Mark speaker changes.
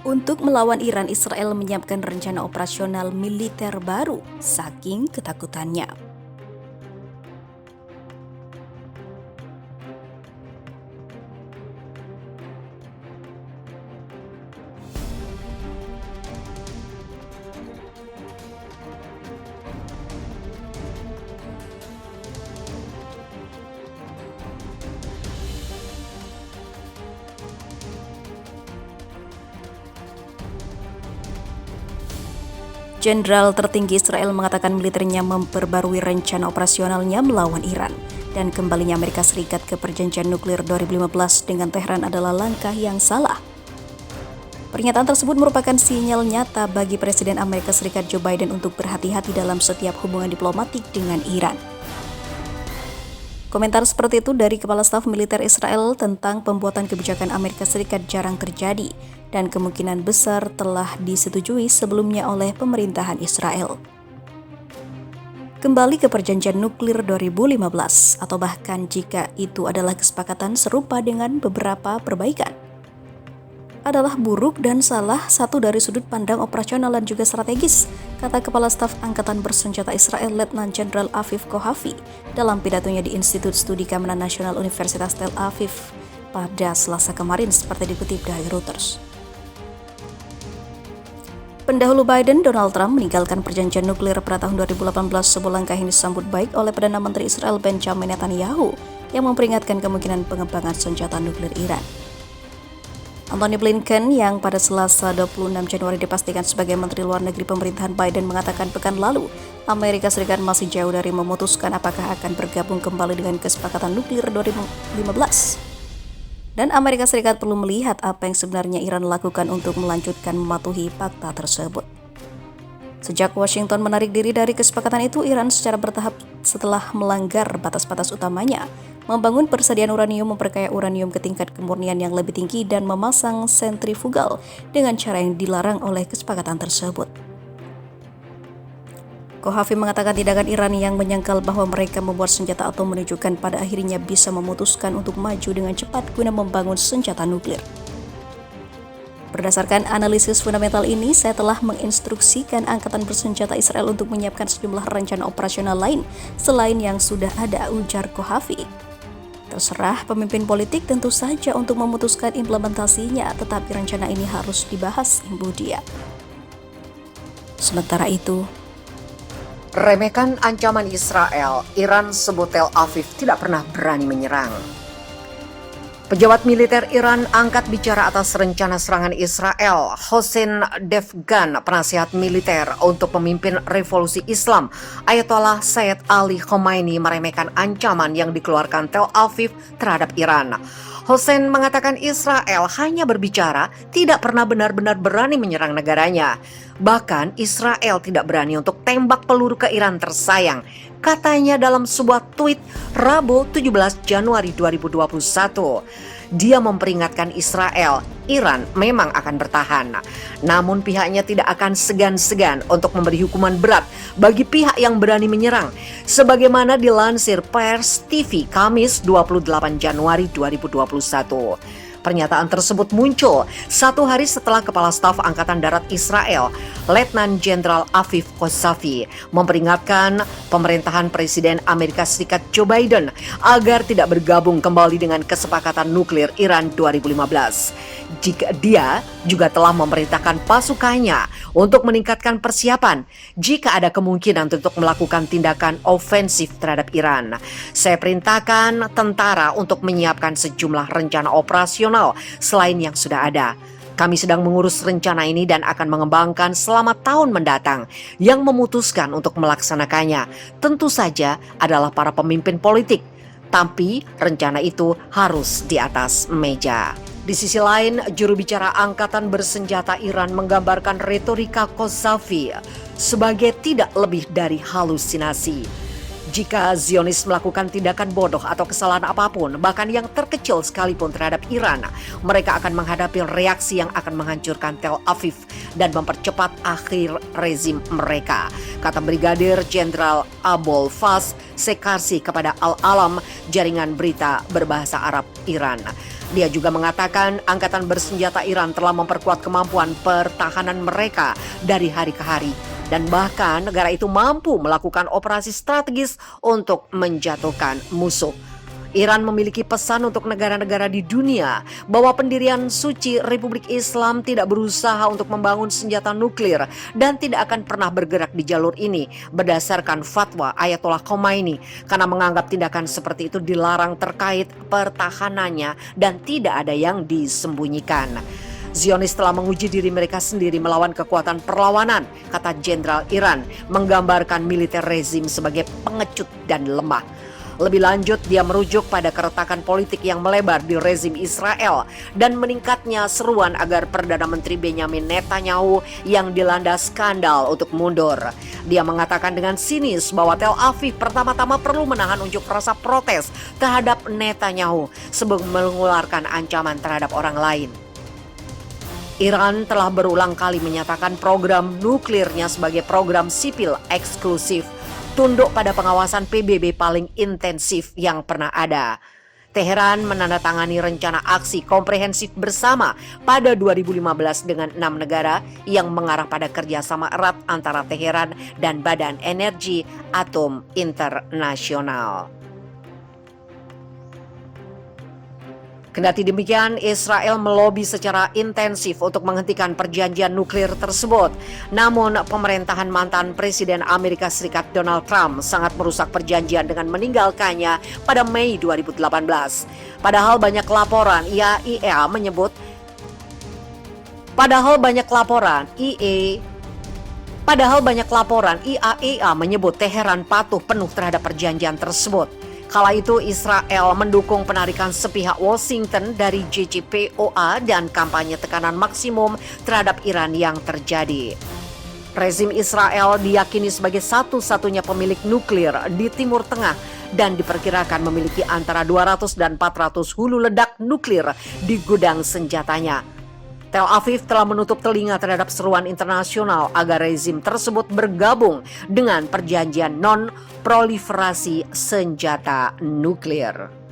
Speaker 1: Untuk melawan Iran, Israel menyiapkan rencana operasional militer baru saking ketakutannya. Jenderal tertinggi Israel mengatakan militernya memperbarui rencana operasionalnya melawan Iran, dan kembalinya Amerika Serikat ke perjanjian nuklir 2015 dengan Tehran adalah langkah yang salah. Pernyataan tersebut merupakan sinyal nyata bagi Presiden Amerika Serikat Joe Biden untuk berhati-hati dalam setiap hubungan diplomatik dengan Iran. Komentar seperti itu dari Kepala Staf Militer Israel tentang pembuatan kebijakan Amerika Serikat jarang terjadi dan kemungkinan besar telah disetujui sebelumnya oleh pemerintahan Israel. Kembali ke perjanjian nuklir 2015, atau bahkan jika itu adalah kesepakatan serupa dengan beberapa perbaikan, adalah buruk dan salah satu dari sudut pandang operasional dan juga strategis, kata Kepala Staf Angkatan Bersenjata Israel Letnan Jenderal Aviv Kohavi dalam pidatonya di Institut Studi Keamanan Nasional Universitas Tel Aviv pada Selasa kemarin, seperti dikutip dari Reuters. Pendahulu Biden, Donald Trump, meninggalkan perjanjian nuklir pada tahun 2018, sebuah langkah yang disambut baik oleh Perdana Menteri Israel Benjamin Netanyahu yang memperingatkan kemungkinan pengembangan senjata nuklir Iran. Antony Blinken yang pada Selasa 26 Januari dipastikan sebagai Menteri Luar Negeri pemerintahan Biden mengatakan pekan lalu Amerika Serikat masih jauh dari memutuskan apakah akan bergabung kembali dengan kesepakatan nuklir 2015. Dan Amerika Serikat perlu melihat apa yang sebenarnya Iran lakukan untuk melanjutkan mematuhi fakta tersebut. Sejak Washington menarik diri dari kesepakatan itu, Iran secara bertahap setelah melanggar batas-batas utamanya, membangun persediaan uranium, memperkaya uranium ke tingkat kemurnian yang lebih tinggi, dan memasang sentrifugal dengan cara yang dilarang oleh kesepakatan tersebut. Kohavi mengatakan tindakan Iran yang menyangkal bahwa mereka membuat senjata atom menunjukkan pada akhirnya bisa memutuskan untuk maju dengan cepat guna membangun senjata nuklir. Berdasarkan analisis fundamental ini, saya telah menginstruksikan Angkatan Bersenjata Israel untuk menyiapkan sejumlah rencana operasional lain selain yang sudah ada, ujar Kohavi. Terserah pemimpin politik tentu saja untuk memutuskan implementasinya, tetapi rencana ini harus dibahas, imbu dia. Sementara itu,
Speaker 2: remehkan ancaman Israel, Iran sebut Tel Aviv tidak pernah berani menyerang. Pejabat militer Iran angkat bicara atas rencana serangan Israel. Hossein Devgan, penasihat militer untuk pemimpin revolusi Islam, Ayatollah Sayyid Ali Khomeini, meremehkan ancaman yang dikeluarkan Tel Aviv terhadap Iran. Hossein mengatakan Israel hanya berbicara, tidak pernah benar-benar berani menyerang negaranya. Bahkan Israel tidak berani untuk tembak peluru ke Iran tersayang, katanya dalam sebuah tweet Rabu 17 Januari 2021. Dia memperingatkan Israel, Iran memang akan bertahan. Namun pihaknya tidak akan segan-segan untuk memberi hukuman berat bagi pihak yang berani menyerang. Sebagaimana dilansir Pers TV Kamis 28 Januari 2021. Pernyataan tersebut muncul satu hari setelah Kepala Staf Angkatan Darat Israel, Letnan Jenderal Aviv Kohavi, memperingatkan pemerintahan Presiden Amerika Serikat Joe Biden agar tidak bergabung kembali dengan kesepakatan nuklir Iran 2015. Jika dia juga telah memerintahkan pasukannya untuk meningkatkan persiapan jika ada kemungkinan untuk melakukan tindakan ofensif terhadap Iran. Saya perintahkan tentara untuk menyiapkan sejumlah rencana operasional selain yang sudah ada. Kami sedang mengurus rencana ini dan akan mengembangkan selama tahun mendatang. Yang memutuskan untuk melaksanakannya tentu saja adalah para pemimpin politik. Tapi rencana itu harus di atas meja. Di sisi lain, juru bicara Angkatan Bersenjata Iran menggambarkan retorika Kohavi sebagai tidak lebih dari halusinasi. Jika Zionis melakukan tindakan bodoh atau kesalahan apapun, bahkan yang terkecil sekalipun terhadap Iran, mereka akan menghadapi reaksi yang akan menghancurkan Tel Aviv dan mempercepat akhir rezim mereka, kata Brigadir Jenderal Abol Faz Sekarsi kepada Al-Alam, jaringan berita berbahasa Arab Iran. Dia juga mengatakan angkatan bersenjata Iran telah memperkuat kemampuan pertahanan mereka dari hari ke hari. Dan bahkan negara itu mampu melakukan operasi strategis untuk menjatuhkan musuh. Iran memiliki pesan untuk negara-negara di dunia bahwa pendirian suci Republik Islam tidak berusaha untuk membangun senjata nuklir dan tidak akan pernah bergerak di jalur ini berdasarkan fatwa Ayatollah Khomeini karena menganggap tindakan seperti itu dilarang terkait pertahanannya dan tidak ada yang disembunyikan. Zionis telah menguji diri mereka sendiri melawan kekuatan perlawanan, kata Jenderal Iran, menggambarkan militer rezim sebagai pengecut dan lemah. Lebih lanjut, dia merujuk pada keretakan politik yang melebar di rezim Israel dan meningkatnya seruan agar Perdana Menteri Benjamin Netanyahu yang dilanda skandal untuk mundur. Dia mengatakan dengan sinis bahwa Tel Aviv pertama-tama perlu menahan unjuk rasa protes terhadap Netanyahu sebelum mengeluarkan ancaman terhadap orang lain. Iran telah berulang kali menyatakan program nuklirnya sebagai program sipil eksklusif, tunduk pada pengawasan PBB paling intensif yang pernah ada. Teheran menandatangani rencana aksi komprehensif bersama pada 2015 dengan 6 negara yang mengarah pada kerjasama erat antara Teheran dan Badan Energi Atom Internasional. Kendati demikian, Israel melobi secara intensif untuk menghentikan perjanjian nuklir tersebut. Namun, pemerintahan mantan Presiden Amerika Serikat Donald Trump sangat merusak perjanjian dengan meninggalkannya pada Mei 2018. Padahal banyak laporan IAEA menyebut Teheran patuh penuh terhadap perjanjian tersebut. Kala itu Israel mendukung penarikan sepihak Washington dari JCPOA dan kampanye tekanan maksimum terhadap Iran yang terjadi. Rezim Israel diyakini sebagai satu-satunya pemilik nuklir di Timur Tengah dan diperkirakan memiliki antara 200 dan 400 hulu ledak nuklir di gudang senjatanya. Tel Aviv telah menutup telinga terhadap seruan internasional agar rezim tersebut bergabung dengan perjanjian non-proliferasi senjata nuklir.